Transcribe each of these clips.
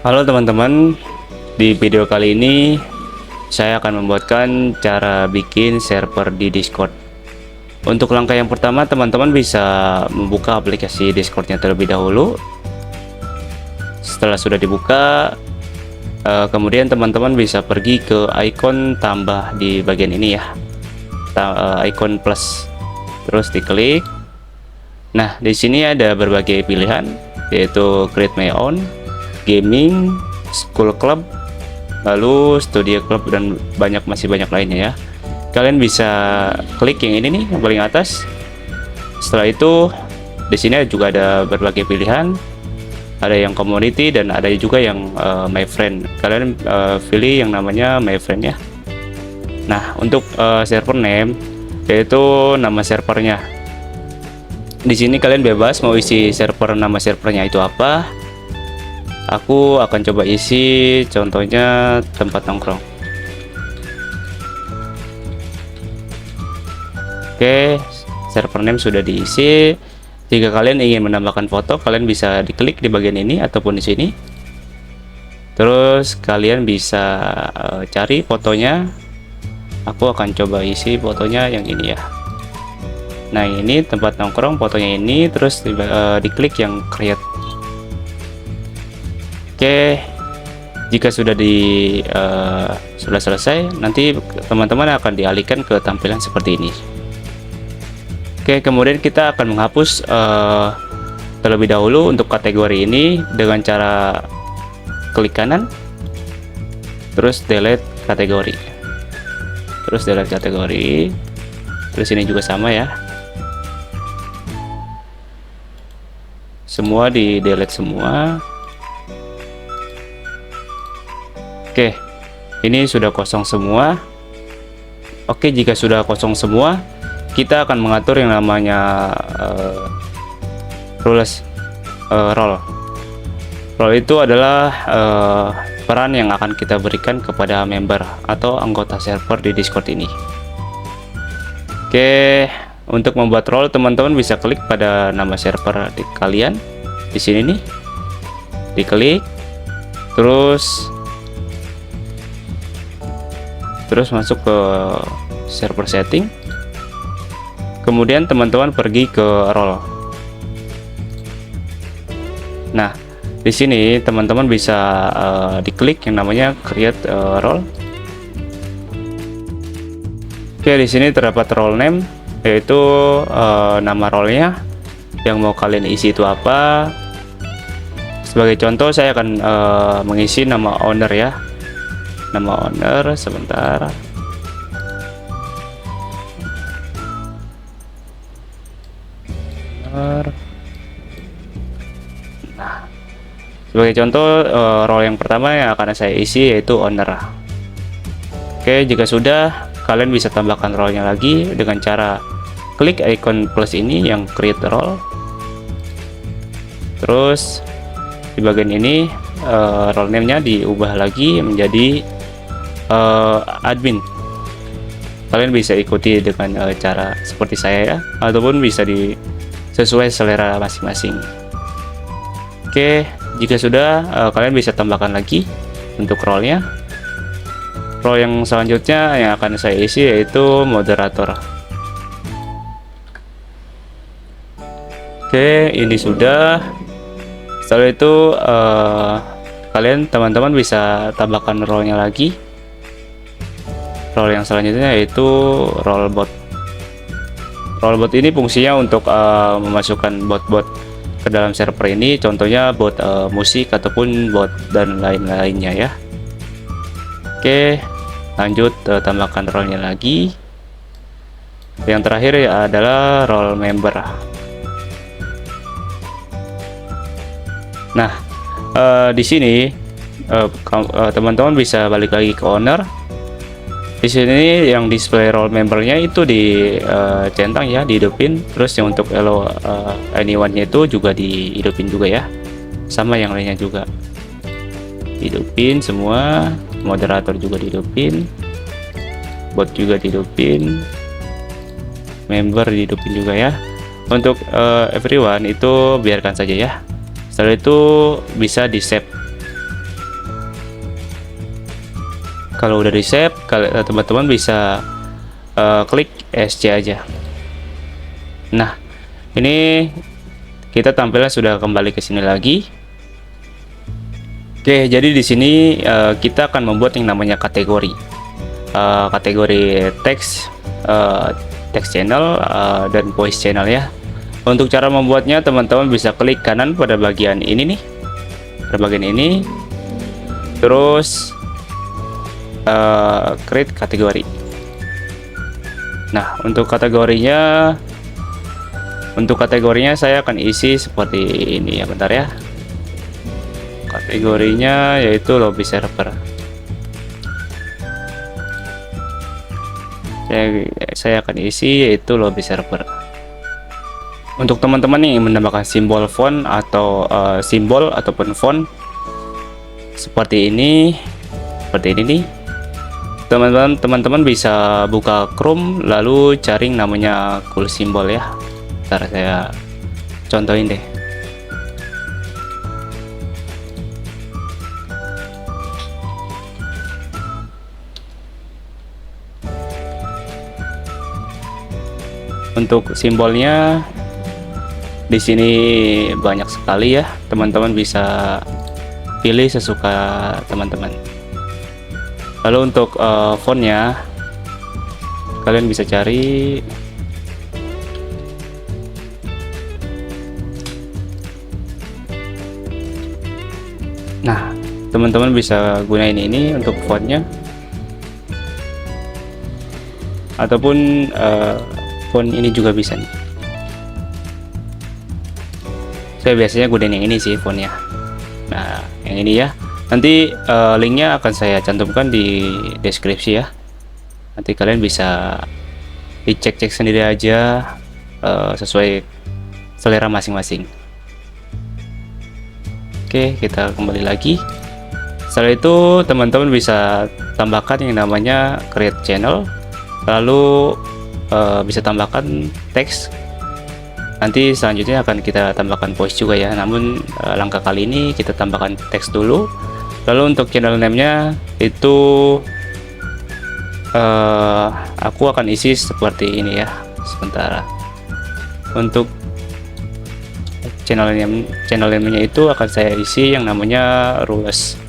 Halo teman-teman, di video kali ini saya akan membuatkan cara bikin server di Discord. Untuk langkah yang pertama, teman-teman bisa membuka aplikasi Discordnya terlebih dahulu. Setelah sudah dibuka, kemudian teman-teman bisa pergi ke icon tambah di bagian ini ya, icon plus, terus diklik. Nah, di sini ada berbagai pilihan, yaitu Create My Own, Gaming, School Club, lalu Studio Club, dan masih banyak lainnya ya. Kalian bisa klik yang ini nih, yang paling atas. Setelah itu di sini juga ada berbagai pilihan, ada yang community dan ada juga yang my friend. Kalian pilih yang namanya my friend ya. Nah, untuk server name, yaitu nama servernya. Di sini kalian bebas mau isi nama servernya itu apa. Aku akan coba isi contohnya tempat nongkrong. Oke, server name sudah diisi. Jika kalian ingin menambahkan foto, kalian bisa diklik di bagian ini ataupun di sini. Terus kalian bisa cari fotonya. Aku akan coba isi fotonya yang ini ya. Nah, ini tempat nongkrong, fotonya ini, terus diklik yang create. Oke, jika sudah sudah selesai, nanti teman-teman akan dialihkan ke tampilan seperti ini. Oke, kemudian kita akan menghapus terlebih dahulu untuk kategori ini dengan cara klik kanan, terus delete kategori, terus ini juga sama ya, semua di delete semua. Oke, ini sudah kosong semua. Oke, jika sudah kosong semua, kita akan mengatur yang namanya role. Role itu adalah peran yang akan kita berikan kepada member atau anggota server di Discord ini. Oke, untuk membuat role, teman-teman bisa klik pada nama server di kalian di sini nih, diklik, terus masuk ke server setting, kemudian teman-teman pergi ke role. Nah, di sini teman-teman bisa diklik yang namanya create role. Oke, di sini terdapat role name, yaitu nama role-nya yang mau kalian isi itu apa. Sebagai contoh, saya akan mengisi nama owner ya. Nama owner, sebentar. Nah, sebagai contoh, role yang pertama yang akan saya isi yaitu owner. Oke, jika sudah, kalian bisa tambahkan role-nya lagi dengan cara klik icon plus ini yang create role. Terus di bagian ini role name-nya diubah lagi menjadi admin. Kalian bisa ikuti dengan cara seperti saya ya, ataupun bisa sesuai selera masing-masing. Oke, jika sudah, kalian bisa tambahkan lagi untuk role-nya. Role yang selanjutnya yang akan saya isi yaitu moderator. Oke, ini sudah. Setelah itu kalian teman-teman bisa tambahkan role-nya lagi. Role yang selanjutnya yaitu role bot. Role bot ini fungsinya untuk memasukkan bot-bot ke dalam server ini, contohnya bot musik ataupun bot dan lain-lainnya ya. Oke, lanjut tambahkan role-nya lagi. Yang terakhir ya adalah role member. Nah, di sini teman-teman bisa balik lagi ke owner. Di sini yang display role membernya itu centang ya, dihidupin. Terus yang untuk allow anyone-nya itu juga dihidupin juga ya, sama yang lainnya juga dihidupin semua. Moderator juga dihidupin, bot juga dihidupin, member dihidupin juga ya. Untuk everyone itu biarkan saja ya. Setelah itu bisa di save. Kalau udah di save, teman-teman bisa klik SC aja. Nah, ini kita tampilnya sudah kembali ke sini lagi. Oke, jadi di sini kita akan membuat yang namanya kategori. Kategori teks, text channel, dan voice channel ya. Untuk cara membuatnya, teman-teman bisa klik kanan pada bagian ini nih, pada bagian ini, terus create kategori. Nah, untuk kategorinya saya akan isi seperti ini ya, bentar ya. Kategorinya yaitu lobby server. Saya akan isi yaitu lobby server. Untuk teman-teman yang menambahkan simbol font atau simbol ataupun font seperti ini nih, teman-teman bisa buka Chrome lalu cari namanya cool symbol ya. Ntar saya contohin deh. Untuk simbolnya di sini banyak sekali ya, teman-teman bisa pilih sesuka teman-teman. Lalu untuk fontnya kalian bisa cari nah, teman-teman bisa gunain ini untuk fontnya ataupun font ini juga bisa nih. Saya biasanya gunain yang ini sih fontnya. Nah, yang ini ya. Nanti linknya akan saya cantumkan di deskripsi ya. Nanti kalian bisa dicek-cek sendiri aja sesuai selera masing-masing. Oke, kita kembali lagi. Setelah itu teman-teman bisa tambahkan yang namanya create channel, lalu bisa tambahkan teks. Nanti selanjutnya akan kita tambahkan voice juga ya, namun langkah kali ini kita tambahkan teks dulu. Lalu untuk channel name-nya itu aku akan isi seperti ini ya, sementara. Untuk channel name-nya itu akan saya isi yang namanya rules.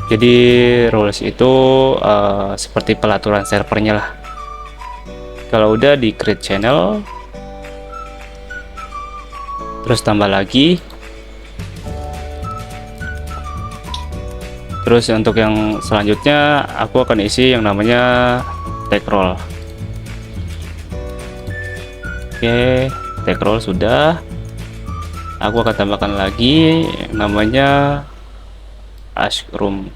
Jadi rules itu seperti pelaturan servernya lah. Kalau udah di create channel, terus tambah lagi, terus untuk yang selanjutnya aku akan isi yang namanya tag role. Oke, tag role sudah. Aku akan tambahkan lagi yang namanya ask room.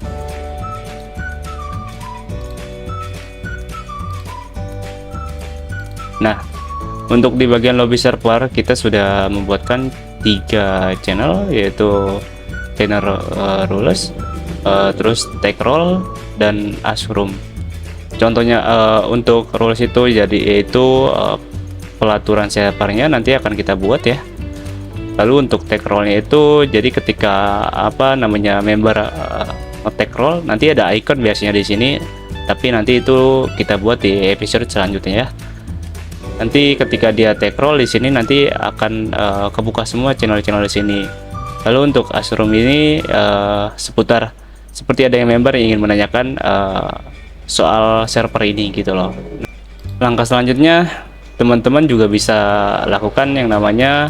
Nah, untuk di bagian lobby server kita sudah membuatkan 3 channel, yaitu channel rules, terus tag role dan ask room. Contohnya untuk rules itu yaitu pelaturan servernya nanti akan kita buat ya. Lalu untuk tag role-nya itu jadi ketika member tag role nanti ada icon biasanya di sini, tapi nanti itu kita buat di episode selanjutnya ya. Nanti ketika dia tag role di sini nanti akan kebuka semua channel-channel di sini. Lalu untuk Asroom ini seputar seperti ada yang member yang ingin menanyakan soal server ini gitu loh. Langkah selanjutnya teman-teman juga bisa lakukan yang namanya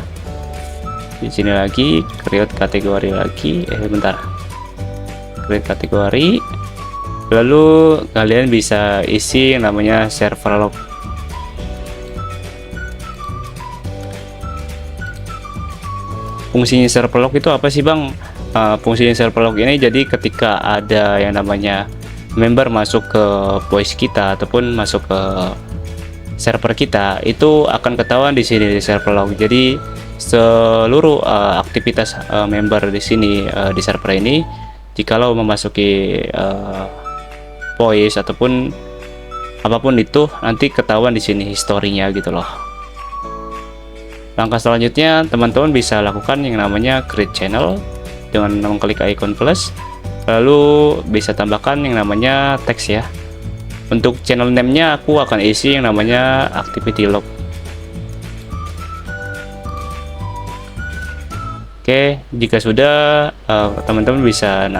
di sini lagi create kategori lagi. Create kategori. Lalu kalian bisa isi yang namanya server log. Fungsinya server log itu apa sih bang? Fungsinya server log ini jadi ketika ada yang namanya member masuk ke voice kita ataupun masuk ke server kita, itu akan ketahuan di sini di server log. Jadi seluruh aktivitas member di sini di server ini, jikalau memasuki voice ataupun apapun itu nanti ketahuan di sini historinya gitu loh. Langkah selanjutnya teman-teman bisa lakukan yang namanya create channel dengan mengklik icon plus, lalu bisa tambahkan yang namanya teks ya. Untuk channel name-nya aku akan isi yang namanya activity log. Oke, jika sudah teman-teman bisa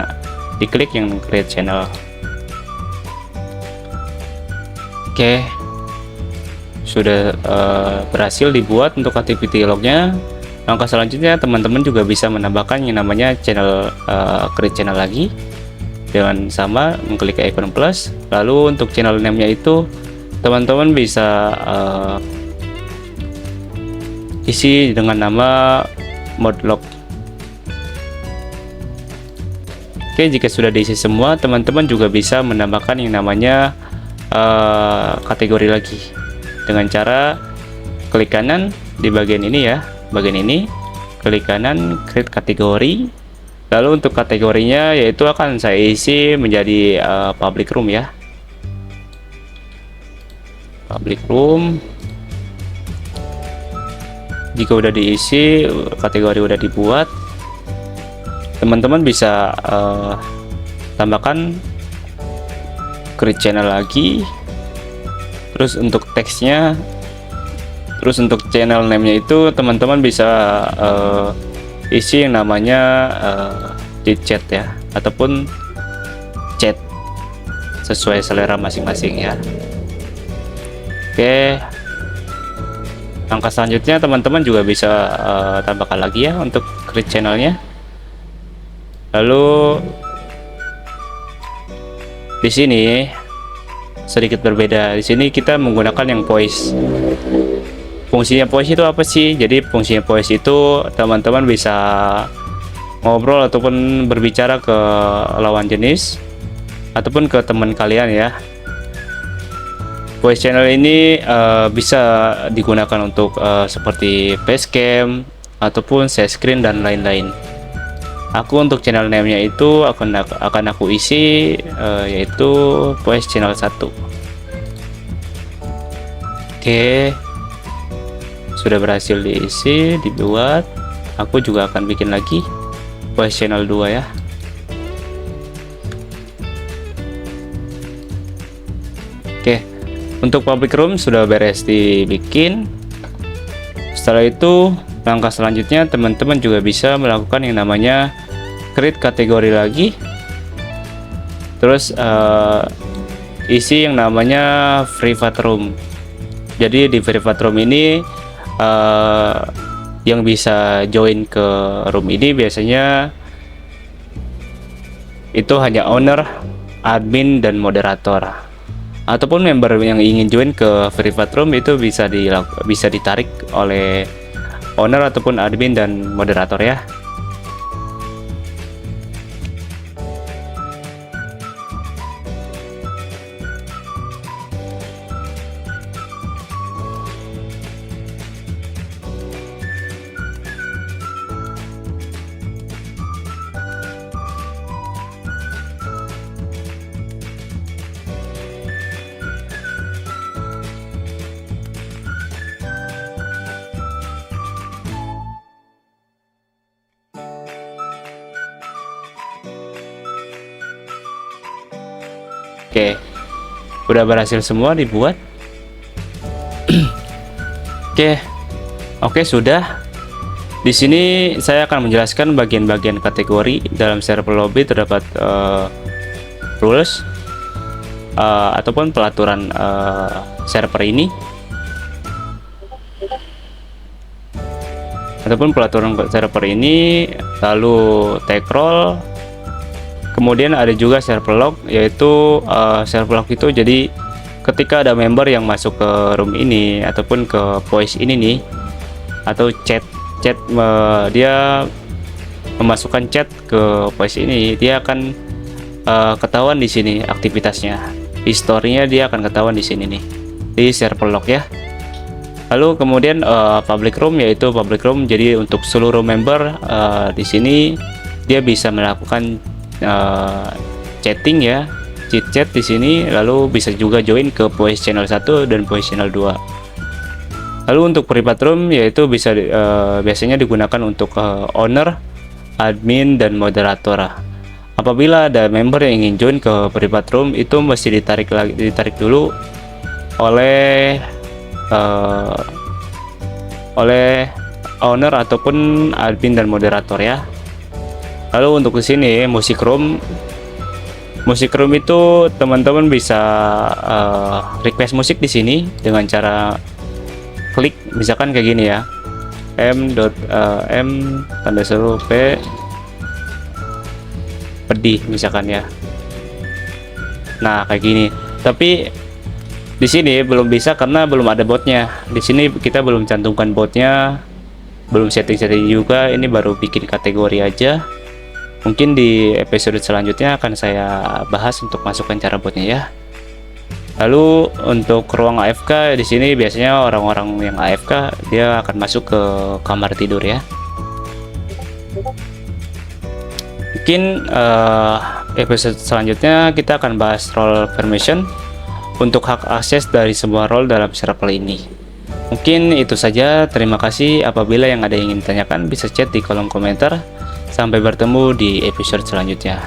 diklik yang create channel. Oke, sudah berhasil dibuat untuk activity lognya. Langkah selanjutnya teman-teman juga bisa menambahkan yang namanya channel create channel lagi dengan sama mengklik icon plus. Lalu untuk channel name-nya itu teman-teman bisa isi dengan nama modlog. Oke, jika sudah diisi semua, teman-teman juga bisa menambahkan yang namanya kategori lagi dengan cara klik kanan di bagian ini ya, bagian ini klik kanan create kategori. Lalu untuk kategorinya yaitu akan saya isi menjadi public room ya, public room. Jika udah diisi, kategori udah dibuat, teman-teman bisa tambahkan create channel lagi. Terus untuk teksnya, terus untuk channel name-nya itu teman-teman bisa isi yang namanya di chat ya, ataupun chat sesuai selera masing-masing ya. Oke, langkah selanjutnya teman-teman juga bisa tambahkan lagi ya untuk create channelnya. Lalu di sini sedikit berbeda. Di sini kita menggunakan yang voice. Fungsinya voice itu apa sih? Jadi fungsinya voice itu teman-teman bisa ngobrol ataupun berbicara ke lawan jenis ataupun ke teman kalian ya. Voice channel ini bisa digunakan untuk seperti facecam ataupun share screen dan lain-lain. Aku untuk channel name-nya itu akan aku isi yaitu voice channel 1. Oke, sudah berhasil diisi, dibuat. Aku juga akan bikin lagi voice channel 2 ya. Oke, untuk public room sudah beres dibikin. Setelah itu langkah selanjutnya teman-teman juga bisa melakukan yang namanya create kategori lagi, terus isi yang namanya private room. Jadi di private room ini yang bisa join ke room ini biasanya itu hanya owner, admin, dan moderator, ataupun member yang ingin join ke private room itu bisa ditarik oleh owner ataupun admin dan moderator ya. Oke, udah berhasil semua dibuat. Oke, sudah. Di sini saya akan menjelaskan bagian-bagian kategori dalam server lobby. Terdapat rules ataupun pelaturan server ini, lalu tag role. Kemudian ada juga server log, yaitu server log itu jadi ketika ada member yang masuk ke room ini ataupun ke voice ini nih, atau chat dia memasukkan chat ke voice ini, dia akan ketahuan di sini aktivitasnya, historinya dia akan ketahuan di sini nih di server log ya. Lalu kemudian public room, yaitu public room jadi untuk seluruh member di sini dia bisa melakukan chatting ya, chat di sini, lalu bisa juga join ke voice channel 1 dan voice channel 2. Lalu untuk private room yaitu bisa biasanya digunakan untuk owner, admin, dan moderator. Apabila ada member yang ingin join ke private room, itu mesti ditarik dulu oleh owner ataupun admin dan moderator ya. Lalu untuk di sini music room itu teman-teman bisa request musik di sini dengan cara klik misalkan kayak gini ya, m.m_p pedih misalkan ya. Nah kayak gini, tapi di sini belum bisa karena belum ada botnya. Di sini kita belum cantumkan botnya, belum setting juga. Ini baru bikin kategori aja. Mungkin di episode selanjutnya akan saya bahas untuk masukkan cara botnya ya. Lalu untuk ruang AFK di sini biasanya orang-orang yang AFK dia akan masuk ke kamar tidur ya. Mungkin episode selanjutnya kita akan bahas role permission untuk hak akses dari semua role dalam server ini. Mungkin itu saja, terima kasih. Apabila yang ada yang ingin ditanyakan bisa chat di kolom komentar. Sampai bertemu di episode selanjutnya.